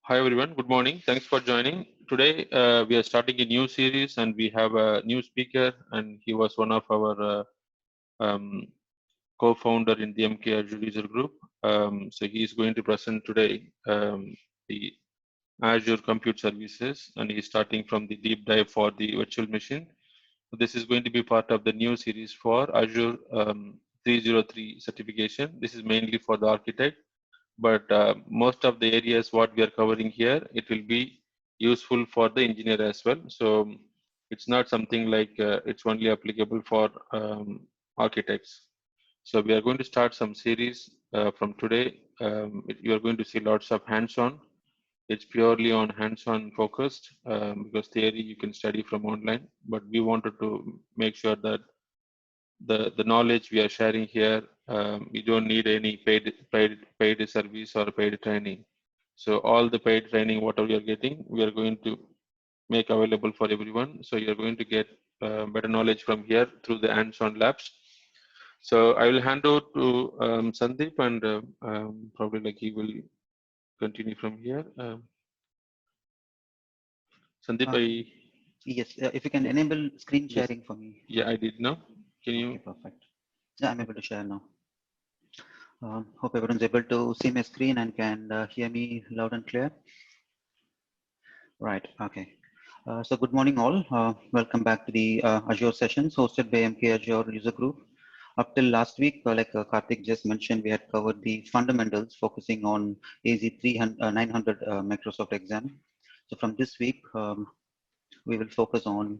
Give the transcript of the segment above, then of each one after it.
Hi everyone, good morning. Thanks for joining. Today we are starting a new series and we have a new speaker and he was one of our um, co-founder in the MK Azure user group. So he is going to present today the Azure Compute Services and he is starting from the deep dive for the virtual machine. This is going to be part of the new series for Azure 303 certification. This is mainly for the architect, but most of the areas what we are covering here, it will be useful for the engineer as well. So it's not something like it's only applicable for architects. So we are going to start some series from today. You are going to see lots of hands-on. It's purely on hands-on focused because theory you can study from online, but we wanted to make sure that the knowledge we are sharing here, you don't need any paid service or paid training. So all the paid training whatever you're getting, we are going to make available for everyone. So you're going to get better knowledge from here through the hands-on labs. So I will hand over to Sandeep, and probably like he will continue from here. Sandeep, Uh, I yes, if you can enable screen yes, sharing for me. yeah, I did now. Can you? Okay, perfect. Yeah, I'm able to share now. Hope everyone's able to see my screen and can hear me loud and clear. Right, okay. So good morning all. Welcome back to the Azure sessions hosted by MK Azure user group. Up till last week, like Karthik just mentioned, we had covered the fundamentals focusing on AZ 300, 900 Microsoft exam. So from this week, we will focus on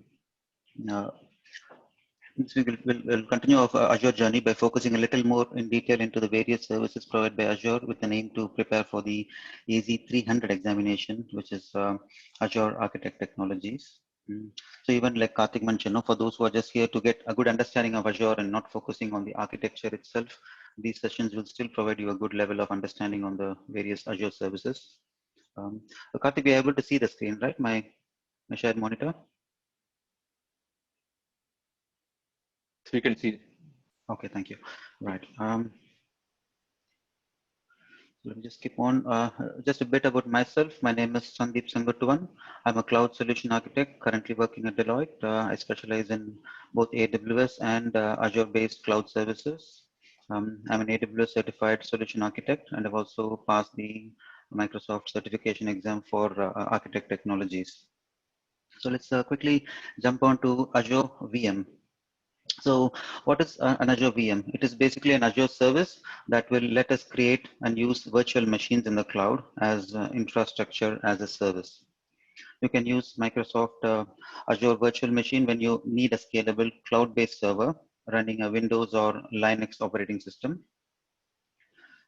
uh, Since we'll continue our Azure journey by focusing a little more in detail into the various services provided by Azure with an aim to prepare for the AZ300 examination, which is Azure Architect Technologies. So even like Karthik mentioned, for those who are just here to get a good understanding of Azure and not focusing on the architecture itself, these sessions will still provide you a good level of understanding on the various Azure services. Karthik, we are able to see the screen, right? My shared monitor? We can see. Okay, thank you. Right. Let me just keep on. Just a bit about myself. My name is Sandeep Sangatuvan. I'm a cloud solution architect currently working at Deloitte. I specialize in both AWS and Azure-based cloud services. I'm an AWS certified solution architect, and I've also passed the Microsoft certification exam for architect technologies. So let's quickly jump on to Azure VM. So what is an Azure VM? It is basically an Azure service that will let us create and use virtual machines in the cloud as infrastructure as a service. You can use Microsoft Azure virtual machine when you need a scalable cloud-based server running a Windows or Linux operating system.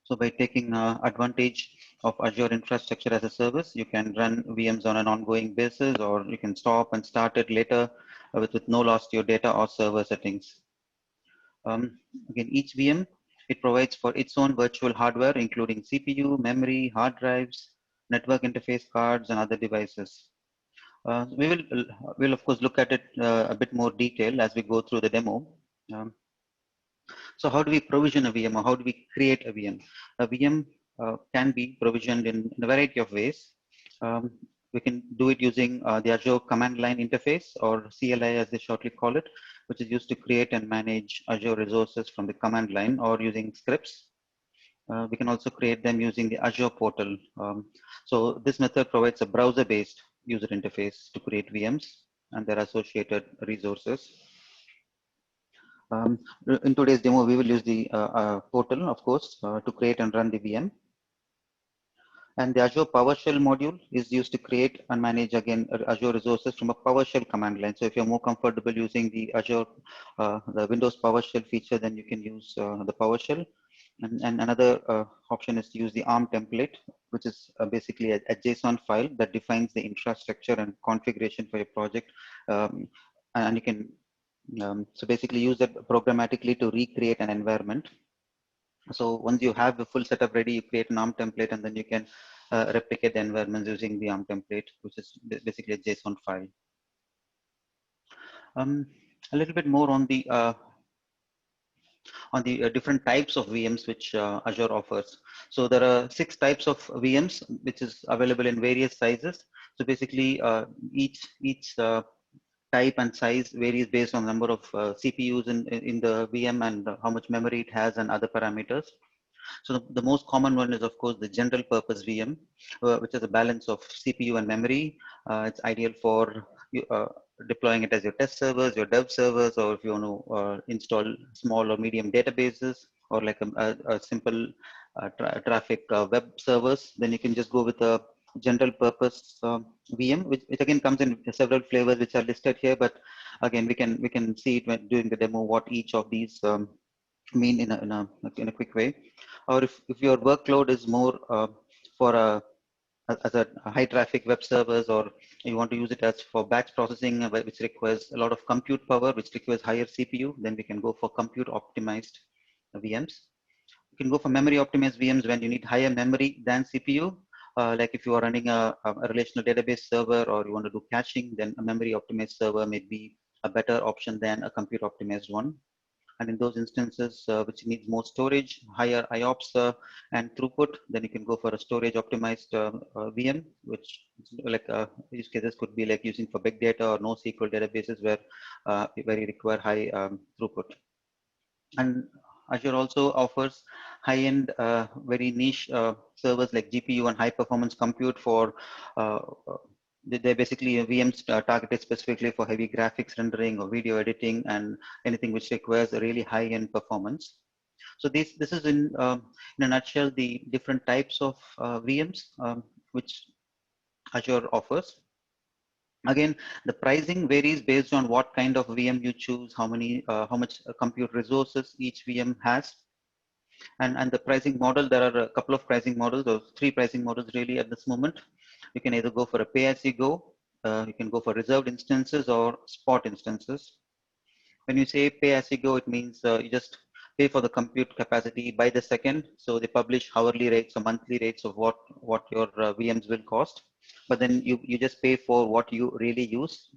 So by taking advantage of Azure infrastructure as a service, you can run VMs on an ongoing basis, or you can stop and start it later with no loss to your data or server settings. Again, each VM, it provides for its own virtual hardware, including CPU, memory, hard drives, network interface cards, and other devices. We'll of course look at it a bit more detail as we go through the demo. Um, so how do we provision a VM, or how do we create a VM? A VM can be provisioned in a variety of ways. Um, we can do it using the Azure command line interface, or CLI as they shortly call it, which is used to create and manage Azure resources from the command line, or using scripts. We can also create them using the Azure portal. So this method provides a browser-based user interface to create VMs and their associated resources. In today's demo, we will use the portal, of course, to create and run the VM. And the Azure PowerShell module is used to create and manage, again, Azure resources from a PowerShell command line. So if you're more comfortable using the Azure, the Windows PowerShell feature, then you can use the PowerShell. And another option is to use the ARM template, which is basically a JSON file that defines the infrastructure and configuration for your project. And you can, so basically use that programmatically to recreate an environment. So once you have the full setup ready, you create an ARM template, and then you can replicate the environments using the ARM template, which is basically a JSON file. A little bit more on the on the different types of VMs which Azure offers. So there are 6 types of VMs which is available in various sizes. So basically, each type and size varies based on number of CPUs in the VM and how much memory it has and other parameters. So the most common one is, of course, the general purpose VM, which is a balance of CPU and memory. It's ideal for deploying it as your test servers, your dev servers, or if you want to install small or medium databases, or like a simple traffic web servers, then you can just go with a general purpose VM, which again comes in several flavors which are listed here. But again, we can see it when during the demo what each of these mean in a quick way. Or if your workload is more for as a high traffic web servers, or you want to use it as for batch processing, which requires a lot of compute power, which requires higher CPU, then we can go for compute optimized VMs. You can go for memory optimized VMs when you need higher memory than CPU. Like if you are running a relational database server, or you want to do caching, then a memory optimized server may be a better option than a compute optimized one. And in those instances which needs more storage, higher IOPS and throughput, then you can go for a storage optimized VM, which like use cases could be like using for big data or NoSQL databases where you require high throughput. And Azure also offers high-end, very niche servers like GPU and high-performance compute for uh, uh, they're basically VMs targeted specifically for heavy graphics rendering or video editing and anything which requires a really high-end performance. So this is in a nutshell the different types of VMs which Azure offers. Again, the pricing varies based on what kind of VM you choose, how much compute resources each VM has, and the pricing model. There are a couple of pricing models, or 3 pricing models really at this moment. You can either go for a pay as you go, you can go for reserved instances or spot instances. When you say pay as you go, it means you just pay for the compute capacity by the second. So they publish hourly rates or monthly rates of what your VMs will cost, but then you just pay for what you really use.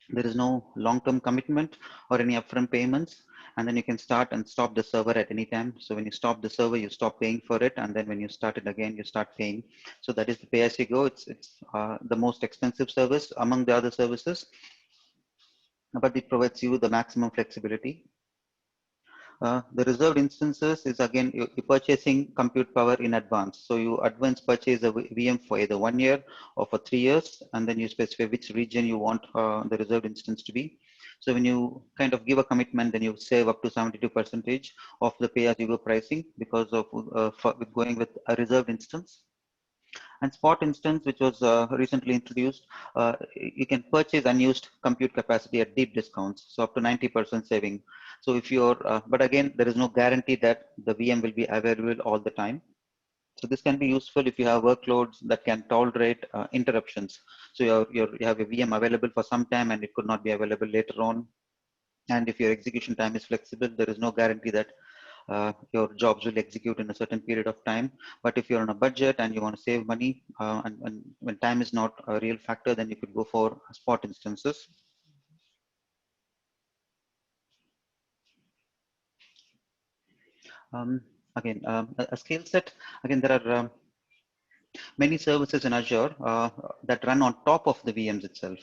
There is no long-term commitment or any upfront payments, and then you can start and stop the server at any time. So when you stop the server, you stop paying for it, and then when you start it again, you start paying. So that is the pay as you go. It's the most expensive service among the other services, but it provides you the maximum flexibility. The reserved instances is again you're purchasing compute power in advance. So you advance purchase a VM for either 1 year or for 3 years, and then you specify which region you want the reserved instance to be. So when you kind of give a commitment, then you save up to 72% of the pay-as-you-go pricing because of with going with a reserved instance. And spot instance, which was recently introduced, you can purchase unused compute capacity at deep discounts, so up to 90% saving. So if you're, but again, there is no guarantee that the VM will be available all the time. So this can be useful if you have workloads that can tolerate interruptions. So you have a VM available for some time and it could not be available later on. And if your execution time is flexible, there is no guarantee that your jobs will execute in a certain period of time. But if you're on a budget and you want to save money, and when time is not a real factor, then you could go for spot instances. Um, Again, a skill set. Again, there are many services in Azure that run on top of the VMs itself.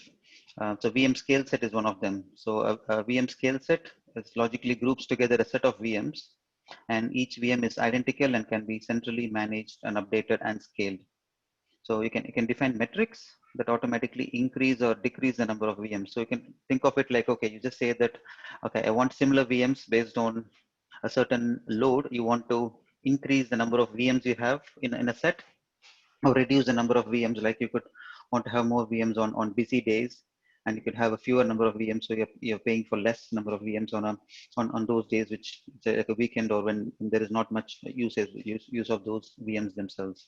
So VM scale set is one of them. So a VM scale set is logically groups together a set of VMs, and each VM is identical and can be centrally managed and updated and scaled. So you can define metrics that automatically increase or decrease the number of VMs. So you can think of it like, okay, you just say that, okay, I want similar VMs based on a certain load. You want to increase the number of VMs you have in a set, or reduce the number of VMs. Like you could want to have more VMs on busy days, and you could have a fewer number of VMs. So you're paying for less number of VMs on those days, which like a weekend, or when there is not much use of those VMs themselves.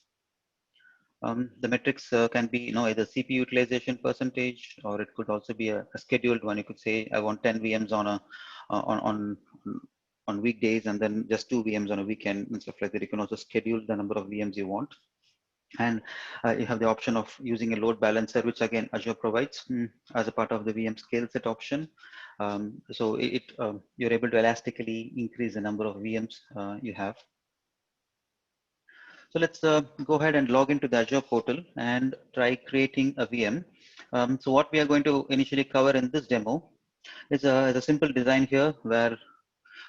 The metrics can be, either CPU utilization percentage, or it could also be a scheduled one. You could say, I want 10 VMs on weekdays, and then just 2 VMs on a weekend and stuff like that. You can also schedule the number of VMs you want. And you have the option of using a load balancer, which again Azure provides as a part of the VM scale set option. So you're able to elastically increase the number of VMs you have. So let's go ahead and log into the Azure portal and try creating a VM. So what we are going to initially cover in this demo is a simple design here where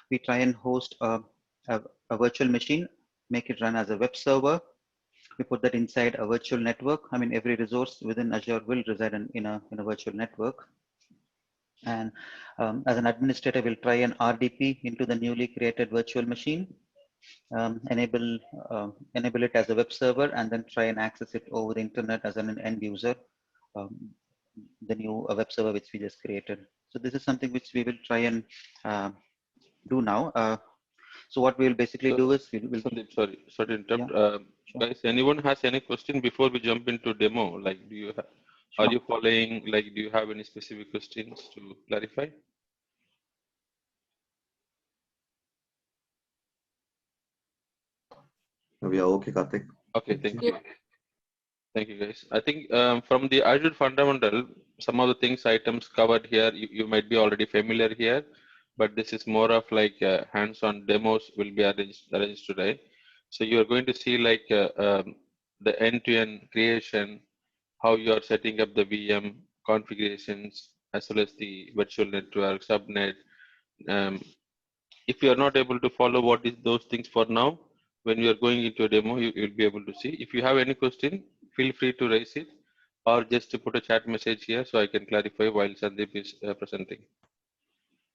we try and host a virtual machine, make it run as a web server. We put that inside a virtual network. I mean, every resource within Azure will reside in a virtual network. And as an administrator, we'll try an RDP into the newly created virtual machine, enable it as a web server, and then try and access it over the internet as an end user, um, the new web server which we just created. So this is something which we will try and do now. So what we'll basically do is we'll Sandeep, sorry to interrupt. yeah, sure, Guys, anyone has any question before we jump into demo? Like, are sure. you following? Like, do you have any specific questions to clarify? We are okay, Karthik. Okay, thank you. Thank you, guys. I think from the Azure fundamental, some of the things items covered here, you might be already familiar here, but this is more of like hands-on demos will be arranged today. So you are going to see like the end-to-end creation, how you are setting up the VM configurations, as well as the virtual network, subnet. Um, if you are not able to follow what is those things for now, when you are going into a demo, you will be able to see. If you have any question, feel free to raise it or just to put a chat message here so I can clarify while Sandeep is presenting.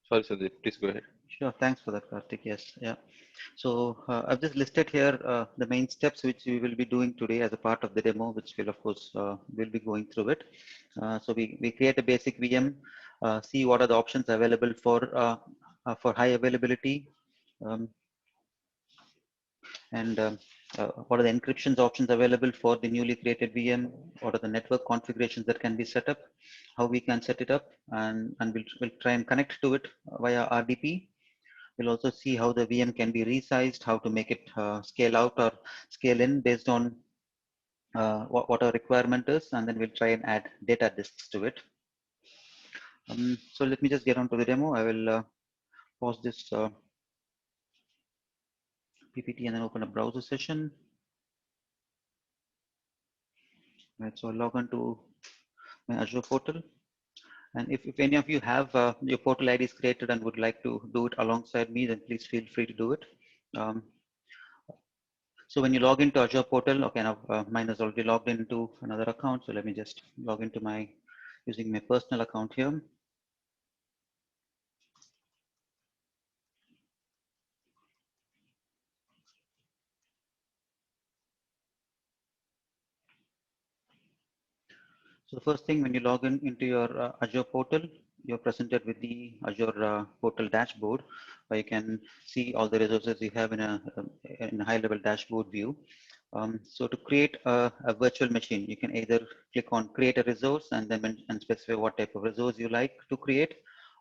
Sorry, Sandeep, please go ahead. Sure. Thanks for that, Karthik. Yes. Yeah. So I've just listed here the main steps which we will be doing today as a part of the demo, which will of course will be going through it. So we create a basic VM, see what are the options available for high availability, um, and what are the encryptions options available for the newly created VM, what are the network configurations that can be set up, how we can set it up, and we'll try and connect to it via RDP. We'll also see how the VM can be resized, how to make it scale out or scale in based on what our requirement is, and then we'll try and add data disks to it. So let me just get on to the demo. I will pause this PPT and then open a browser session. Right, so I'll log on to my Azure portal. And if any of you have your portal IDs created and would like to do it alongside me, then please feel free to do it. So when you log into Azure portal, okay, now mine is already logged into another account. So let me just log into using my personal account here. So the first thing when you log into your Azure portal, you're presented with the Azure portal dashboard, where you can see all the resources you have in a high-level dashboard view. So to create a virtual machine, you can either click on create a resource and then and specify what type of resource you like to create,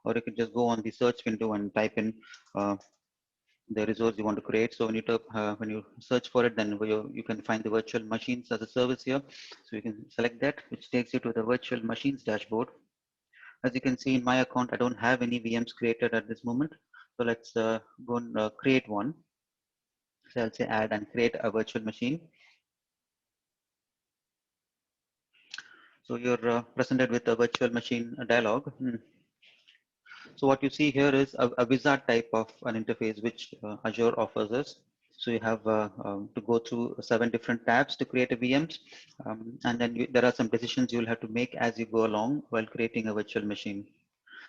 or you can just go on the search window and type in the resource you want to create. So when you search for it, then you can find the virtual machines as a service here. So you can select that, which takes you to the virtual machines dashboard. As you can see in my account, I don't have any VMs created at this moment. So let's go and create one. So I'll say add and create a virtual machine. So you're presented with a virtual machine dialog. So what you see here is a wizard type of an interface which Azure offers us. So you have to go through 7 different tabs to create a VMs. And then there are some decisions you will have to make as you go along while creating a virtual machine.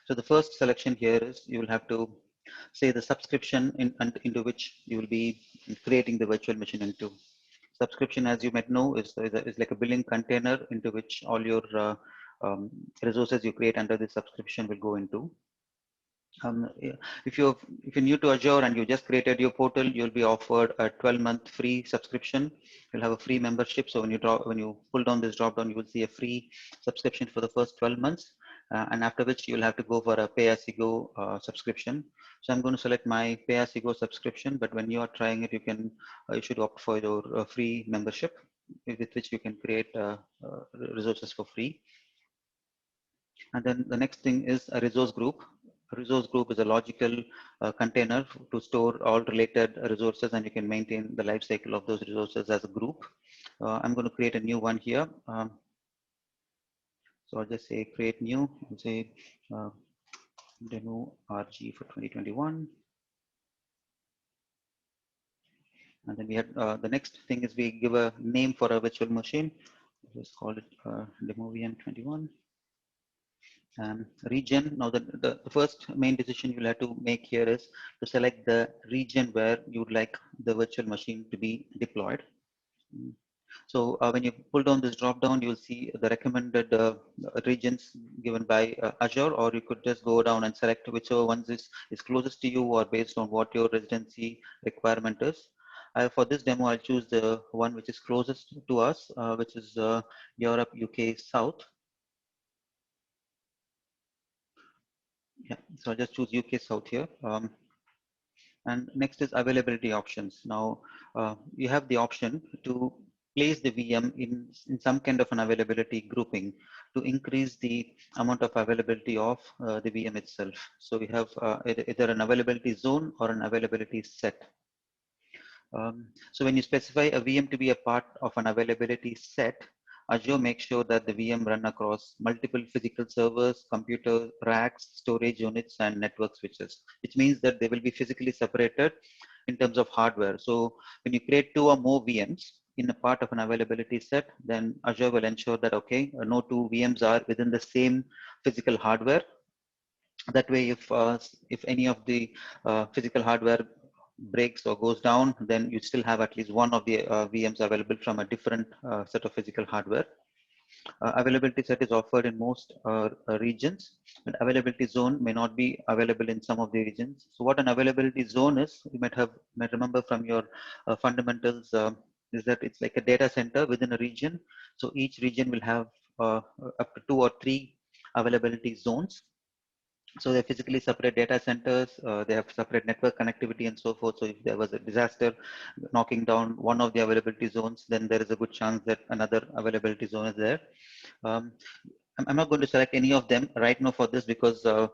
So the first selection here is you will have to say the subscription into which you will be creating the virtual machine into. Subscription, as you might know, is like a billing container into which all your resources you create under the subscription will go into. Yeah, if you're new to Azure and you just created your portal, you'll be offered a 12-month free subscription. You'll have a free membership. So when you pull down this drop down, you will see a free subscription for the first 12 months. and after which you'll have to go for a pay-as-you-go subscription. So I'm going to select my pay-as-you-go subscription, but when you are trying it, you should opt for your free membership, with which you can create resources for free. And then the next thing is a resource group. A resource group is a logical container to store all related resources, and you can maintain the life cycle of those resources as a group. I'm going to create a new one here. So I'll just say create new, and say uh, demo RG for 2021. And then we have the next thing is we give a name for a virtual machine. Let's call it demo VM21. Region. Now the first main decision you'll have to make here is to select the region where you would like the virtual machine to be deployed. So when you pull down this drop down, you'll see the recommended regions given by Azure, or you could just go down and select whichever ones is closest to you or based on what your residency requirement is. For this demo, I'll choose the one which is closest to us, which is Europe, UK, South. Yeah, so I'll just choose UK South here. And next is availability options. Now you have the option to place the VM in some kind of an availability grouping to increase the amount of availability of the VM itself. So we have either an availability zone or an availability set. So when you specify a VM to be a part of an availability set, Azure makes sure that the VM run across multiple physical servers, computers, racks, storage units, and network switches, which means that they will be physically separated in terms of hardware. So when you create 2 or more VMs in a part of an availability set, then Azure will ensure that, okay, no 2 VMs are within the same physical hardware. That way, if any of the physical hardware breaks or goes down, then you still have at least one of the VMs available from a different set of physical hardware. Availability set is offered in most regions, but availability zone may not be available in some of the regions. So what an availability zone is, you might remember from your fundamentals, is that it's like a data center within a region. So each region will have up to 2 or 3 availability zones. So they physically separate data centers, they have separate network connectivity and so forth. So if there was a disaster knocking down one of the availability zones, then there is a good chance that another availability zone is there. Um, I'm not going to select any of them right now for this, because to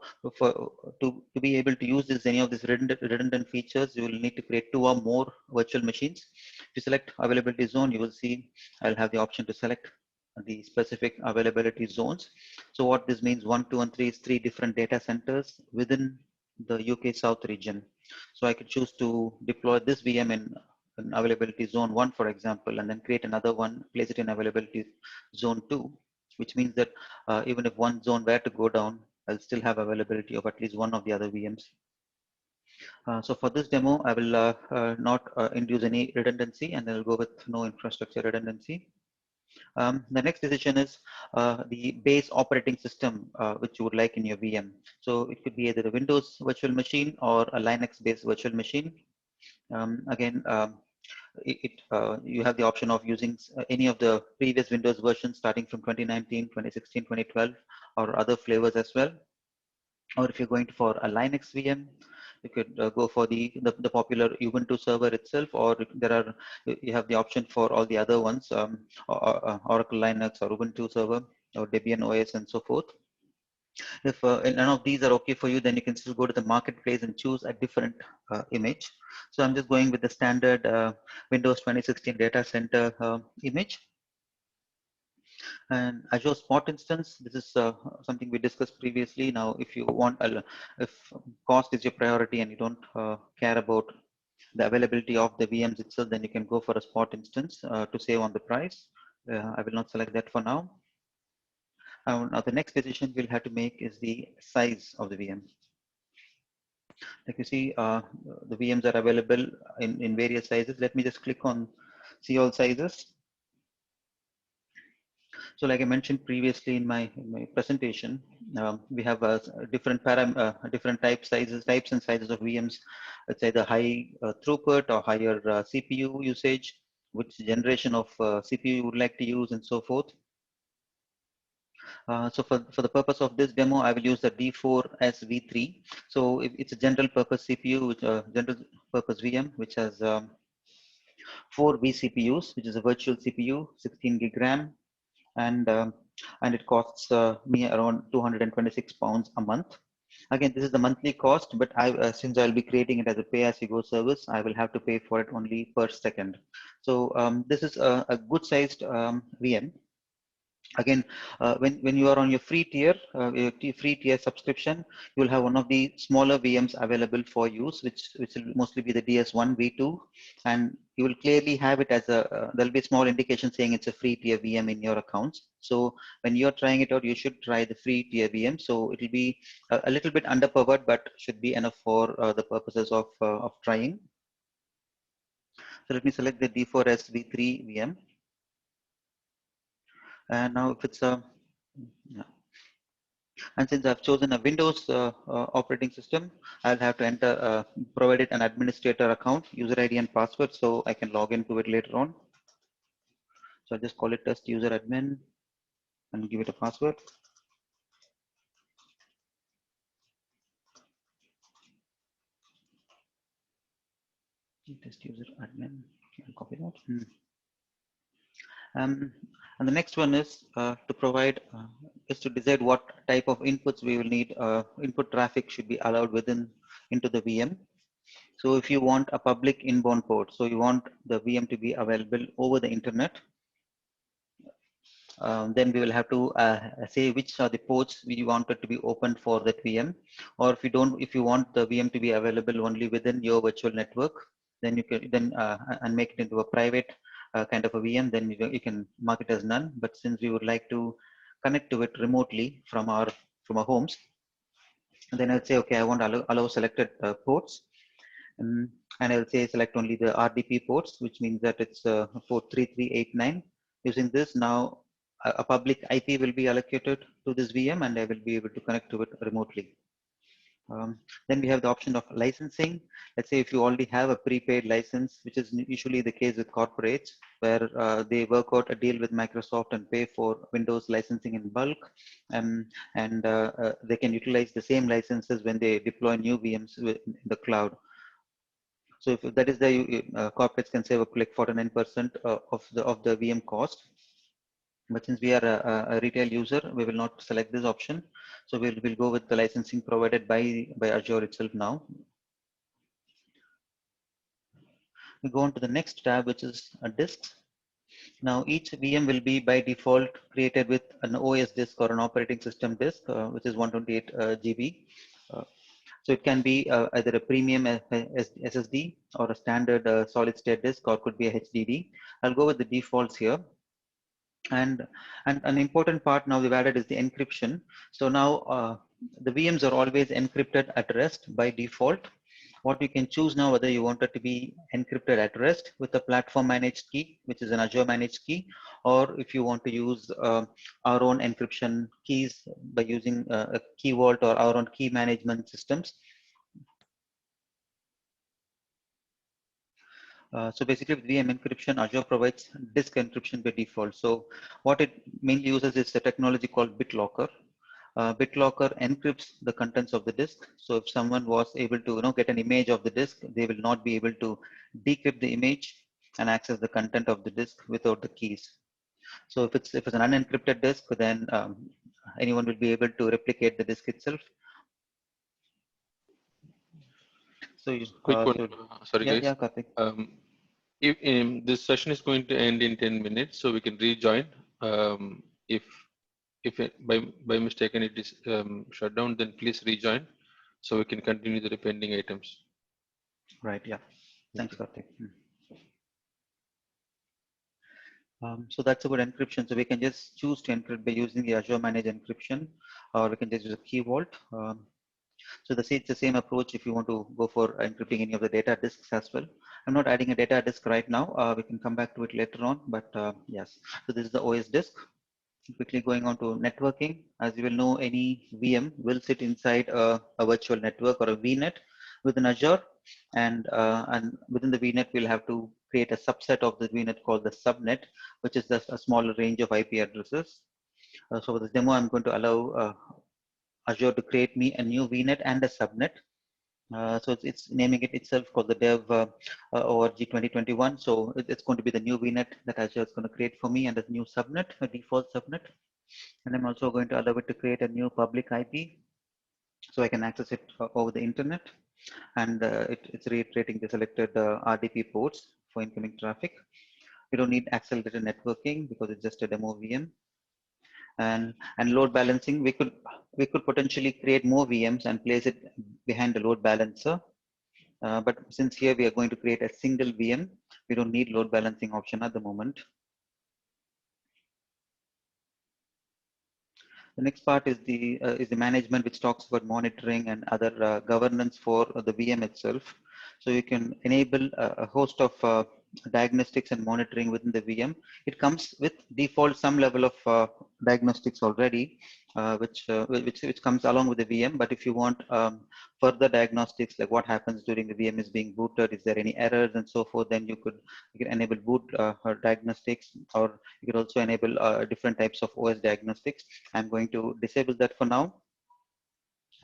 be able to use any of these redundant features, you will need to create 2 or more virtual machines. If you select availability zone, you will see I'll have the option to select the specific availability zones. So what this means, 1, 2, and 3 is 3 different data centers within the UK South region. So I could choose to deploy this VM in availability zone 1, for example, and then create another one, place it in availability zone 2, which means that even if one zone were to go down, I'll still have availability of at least one of the other VMs. So for this demo, I will not induce any redundancy, and I'll go with no infrastructure redundancy. The next decision is the base operating system which you would like in your VM. So it could be either a Windows virtual machine or a Linux-based virtual machine. Again, you have the option of using any of the previous Windows versions starting from 2019, 2016, 2012, or other flavors as well. Or if you're going for a Linux VM, you could go for the popular Ubuntu server itself, or you have the option for all the other ones, Oracle Linux or Ubuntu server or Debian OS and so forth. If none of these are okay for you, then you can still go to the marketplace and choose a different image. So I'm just going with the standard Windows 2016 data center image. And Azure Spot instance, this is something we discussed previously. Now, if you want, if cost is your priority and you don't care about the availability of the VMs itself, then you can go for a Spot instance to save on the price. I will not select that for now. Now, the next decision we'll have to make is the size of the VM. Like you see, the VMs are available in various sizes. Let me just click on see all sizes. So like I mentioned previously in my presentation, we have different types and sizes of VMs. Let's say the high throughput or higher CPU usage, which generation of CPU you would like to use, and so forth. So for the purpose of this demo, I will use the D4SV3. So it's a general purpose CPU, which general purpose VM, which has 4 vCPUs, which is a virtual CPU, 16 gig RAM, and it costs me around 226 pounds a month. Again, this is the monthly cost, but since I'll be creating it as a pay-as-you-go service, I will have to pay for it only per second. So this is a good-sized VM. Again, when you are on your free tier subscription, you will have one of the smaller VMs available for use, which will mostly be the DS1 V2, and you will clearly have it as a there'll be a small indication saying it's a free tier VM in your accounts. So when you're trying it out, you should try the free tier VM. So it will be a little bit underpowered, but should be enough for the purposes of trying. So let me select the D4S V3 VM, and now if it's a And since I've chosen a Windows operating system, I'll have to enter, provide it an administrator account, user ID and password, so I can log into it later on. So I'll just call it test user admin and give it a password. Test user admin, I'll copy that. And the next one is to provide, is to decide what type of inputs we will need. Input traffic should be allowed into the VM. So if you want a public inbound port, so you want the VM to be available over the internet, then we will have to say which are the ports we wanted to be opened for that VM. Or if you want the VM to be available only within your virtual network, then you can and make it into a private kind of a VM, then you can mark it as none. But since we would like to connect to it remotely from our homes, then I would say, okay, I want to allow selected ports. And I will say select only the RDP ports, which means that it's port 3389. Using this, now a public IP will be allocated to this VM, and I will be able to connect to it remotely. Then we have the option of licensing. Let's say if you already have a prepaid license, which is usually the case with corporates, where they work out a deal with Microsoft and pay for Windows licensing in bulk, and they can utilize the same licenses when they deploy new VMs in the cloud. So if that is the corporates can save up like 49% of the VM cost. But since we are a retail user, we will not select this option. So we'll go with the licensing provided by Azure itself now. We go on to the next tab, which is disks. Now each VM will be by default created with an OS disk or an operating system disk, which is 128 GB. So it can be either a premium SSD or a standard solid state disk, or could be a HDD. I'll go with the defaults here. And an important part now we've added is the encryption. So now the VMs are always encrypted at rest by default. What you can choose now, whether you want it to be encrypted at rest with a platform managed key, which is an Azure managed key, or if you want to use our own encryption keys by using a key vault or our own key management systems. So basically with VM encryption, Azure provides disk encryption by default. So what it mainly uses is a technology called BitLocker. BitLocker encrypts the contents of the disk. So if someone was able to get an image of the disk, they will not be able to decrypt the image and access the content of the disk without the keys. So if it's an unencrypted disk, then anyone will be able to replicate the disk itself. So Quick one, sorry yeah, guys. yeah, Karthik. If this session is going to end in 10 minutes, so we can rejoin. If by mistaken it is shut down, then please rejoin, so we can continue the pending items. Right. Yeah. Thanks, Karthik. So that's about encryption. So we can just choose to encrypt by using the Azure Managed Encryption, or we can just use a key vault. So it's the same approach if you want to go for encrypting any of the data disks as well. I'm not adding a data disk right now. We can come back to it later on, but yes. So this is the OS disk. Quickly going on to networking. As you will know, any VM will sit inside a virtual network or a VNet within Azure, and within the VNet we'll have to create a subset of the VNet called the subnet, which is just a smaller range of IP addresses. So for this demo, I'm going to allow Azure to create me a new VNet and a subnet. So it's naming it itself called the dev org 2021. So it's going to be the new VNet that Azure is going to create for me, and a new subnet, a default subnet. And I'm also going to allow it to create a new public IP so I can access it over the internet. And it's reiterating the selected RDP ports for incoming traffic. We don't need accelerated networking because it's just a demo VM. And load balancing, we could potentially create more VMs and place it behind the load balancer. But since here we are going to create a single VM, we don't need load balancing option at the moment. The next part is the management, which talks about monitoring and other governance for the VM itself. So you can enable a host of diagnostics and monitoring within the VM. It comes with default some level of diagnostics already, which comes along with the VM. But if you want further diagnostics, like what happens during the VM is being booted, is there any errors and so forth, then you can enable boot diagnostics, or you could also enable different types of OS diagnostics. I'm going to disable that for now.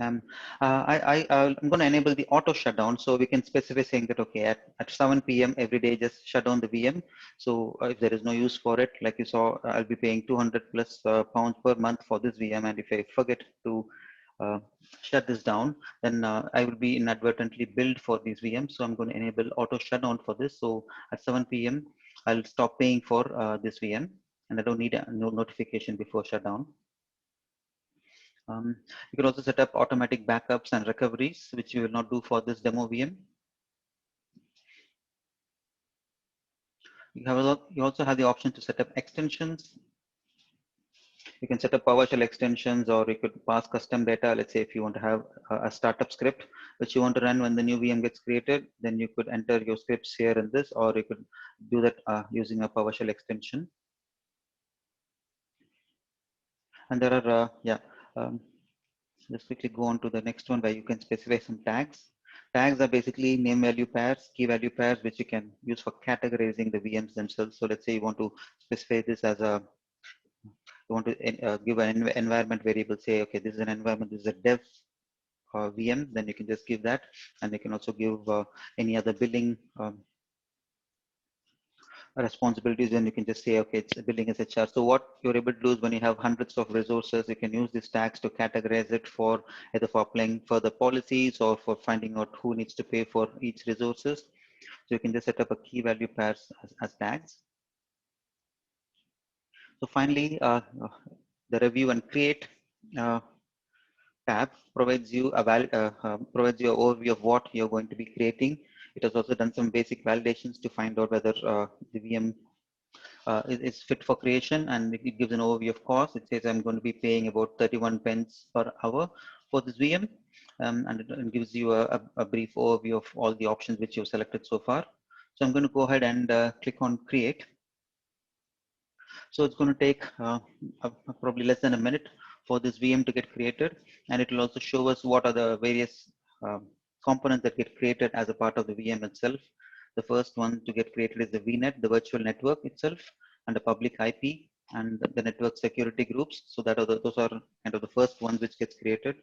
Um, I'm going to enable the auto shutdown, so we can specify saying that, okay, at 7 p.m. every day, just shut down the VM. So if there is no use for it, like you saw, I'll be paying 200 plus pounds per month for this VM. And if I forget to uh, shut this down, then I will be inadvertently billed for these VMs. So I'm going to enable auto shutdown for this. So at 7 p.m., I'll stop paying for this VM, and I don't need a no notification before shutdown. You can also set up automatic backups and recoveries, which we will not do for this demo VM. You also have the option to set up extensions. You can set up PowerShell extensions, or you could pass custom data. Let's say if you want to have a startup script which you want to run when the new VM gets created, then you could enter your scripts here in this, or you could do that using a PowerShell extension. And there are, let's quickly go on to the next one, where you can specify some tags. Tags are basically name value pairs, key value pairs, which you can use for categorizing the VMs themselves. So let's say you want to specify this as you want to give an environment variable, say, okay, this is an environment, this is a dev VM, then you can just give that. And you can also give any other billing responsibilities, then you can just say, okay, it's building as HR. So what you're able to do is, when you have hundreds of resources, you can use these tags to categorize it for either for applying further policies or for finding out who needs to pay for each resources. So you can just set up a key value pairs as tags. So finally, the review and create tab provides you provides you an overview of what you're going to be creating. It has also done some basic validations to find out whether the VM is fit for creation, and it gives an overview of cost. It says I'm going to be paying about 31 pence per hour for this VM, and it gives you a brief overview of all the options which you've selected so far. So I'm going to go ahead and click on create. So it's going to take probably less than a minute for this VM to get created, and it will also show us what are the various components that get created as a part of the VM itself. The first one to get created is the VNet, the virtual network itself, and the public IP, and the network security groups. So those are kind of the first ones which gets created,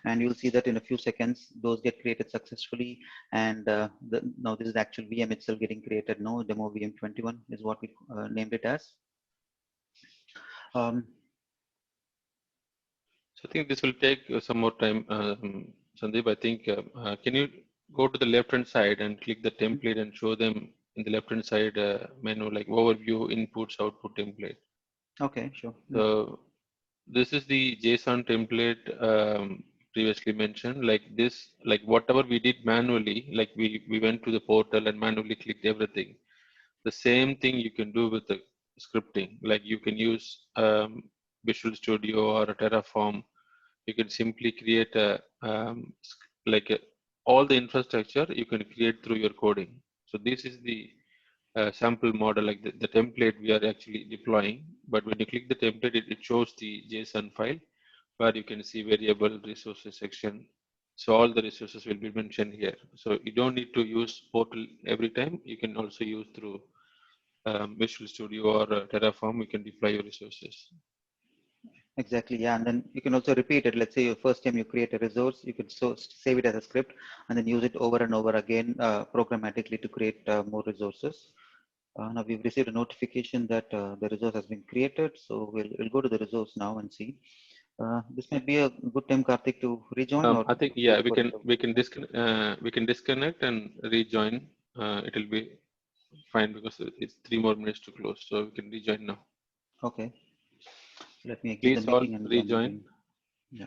and you'll see that in a few seconds those get created successfully. And now this is the actual VM itself getting created. No, demo VM 21 is what we named it as. Um, So I think this will take some more time, Sandeep. I think, can you go to the left-hand side and click the template and show them in the left-hand side menu, like overview, inputs, output template. okay, sure. So this is the JSON template previously mentioned. Like this, like whatever we did manually, like we went to the portal and manually clicked everything. The same thing you can do with the scripting. Like you can use Visual Studio or a Terraform. You can simply create a like all the infrastructure you can create through your coding. So this is the sample model, like the template we are actually deploying. But when you click the template, it shows the JSON file where you can see variable resources section. So all the resources will be mentioned here. So you don't need to use portal every time. You can also use through Visual Studio or Terraform. You can deploy your resources. Exactly, yeah, and then you can also repeat it. Let's say your first time you create a resource, you could save it as a script and then use it over and over again programmatically to create more resources. Now we've received a notification that the resource has been created, so we'll go to the resource now and see. This might be a good time, Karthik, to rejoin, or I think would you yeah, prefer to? we can disconnect and rejoin. It will be fine because it's 3 more minutes to close, so we can rejoin now. Okay, let me exit the Please all meeting and join rejoin. again. Yeah.